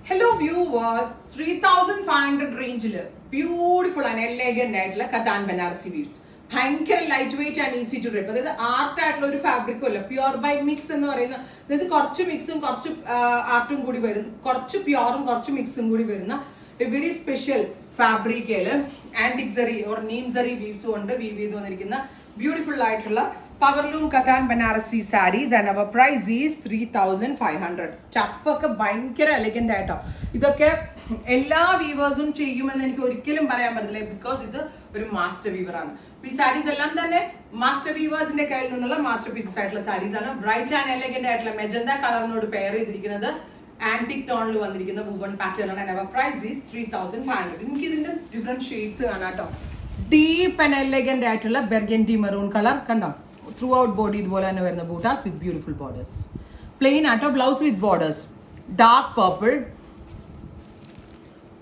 Hello viewers, 3500 റേഞ്ചിൽ beautiful and elegant ആയിട്ടുള്ള Katan Banarasi weaves. ഭയങ്കര light weight and easy to drape. അതായത് ആർട്ട് ആയിട്ടുള്ള ഒരു ഫാബ്രിക്കും അല്ല, പ്യുവർ ബൈ മിക്സ് എന്ന് പറയുന്ന, അതായത് കുറച്ച് മിക്സും കുറച്ച് ആർട്ടും കൂടി വരുന്ന, കുറച്ച് പ്യുവറും കുറച്ച് മിക്സും കൂടി വരുന്ന വെരി സ്പെഷ്യൽ ഫാബ്രിക്കയില് antique zari or neem zari weaves കൊണ്ട് വീവ് ചെയ്ത് വന്നിരിക്കുന്ന ബ്യൂട്ടിഫുൾ ആയിട്ടുള്ള powerloom Katan Banarasi sarees and our price is 3500. Stuff ഒക്കെ ഭയങ്കര എലഗന്റ് ആയിട്ടോ. ഇതൊക്കെ എല്ലാ വീവേഴ്സും ചെയ്യുമെന്ന് എനിക്ക് ഒരിക്കലും പറയാൻ പറ്റില്ല, ബിക്കോസ് ഇത് ഒരു മാസ്റ്റർ വീവർ ആണ്. ഈ സാരീസ് എല്ലാം തന്നെ മാസ്റ്റർ വീവേഴ്സിന്റെ കയ്യിൽ നിന്നുള്ള മാസ്റ്റർ പീസസ് ആയിട്ടുള്ള സാരീസ് ആണ്. ബ്രൈറ്റ് ആൻഡ് എലഗന്റ് ആയിട്ടുള്ള മെജന്ത കളറിനോട് പെയർ ചെയ്തിരിക്കുന്നത് ആന്റിക് ടോണിൽ വന്നിരിക്കുന്ന വുവൺ പാറ്റേൺ ആണ്. അവർ പ്രൈസ് ഈസ് 3500. എനിക്ക് ഇതിന്റെ ഡിഫറെന്റ് ഷെയ്ഡ്സ് കാണാം കേട്ടോ. ഡീപ്പ് ആൻഡ് എലഗന്റ് ആയിട്ടുള്ള ബെർഗൻഡി മെറൂൺ കളർ കണ്ടോ. ത്രൂ ഔട്ട് ബോഡി ഇതുപോലെ തന്നെ വരുന്ന ബൂട്ടാസ് വിത്ത് ബ്യൂട്ടിഫുൾ ബോർഡേഴ്സ്. പ്ലെയിൻ ആട്ടോ ബ്ലൗസ് വിത്ത് borders. Dark purple,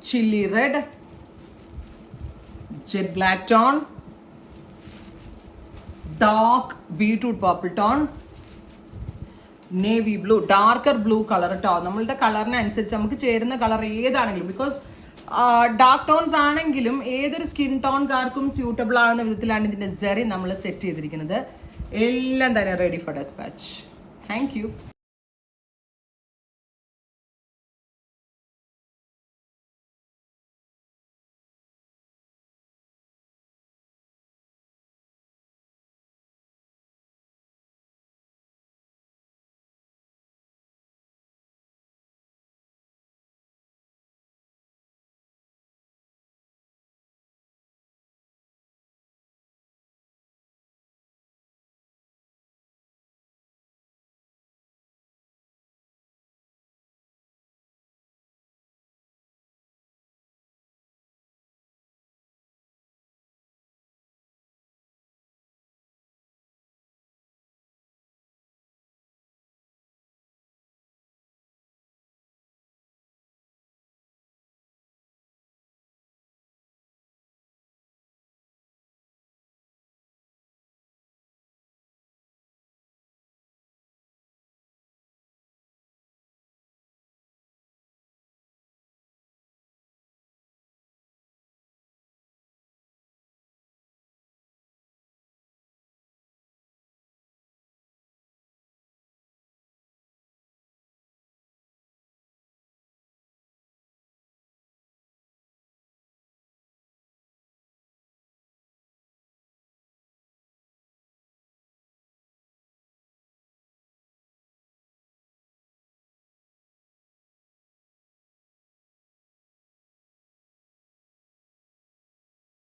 chilli red, jet black tone, dark beetroot purple tone, navy blue, darker blue colour കേട്ടോ. നമ്മളുടെ കളറിനനുസരിച്ച് നമുക്ക് ചേരുന്ന കളർ ഏതാണെങ്കിലും, ബിക്കോസ് ഡാർക്ക് ടോൺസ് ആണെങ്കിലും ഏതൊരു സ്കിൻ ടോൺകാർക്കും സ്യൂട്ടബിൾ ആകുന്ന വിധത്തിലാണ് ഇതിന്റെ സെറി നമ്മൾ സെറ്റ് ചെയ്തിരിക്കുന്നത്. എല്ലാം തന്നെ ready for dispatch. Thank U.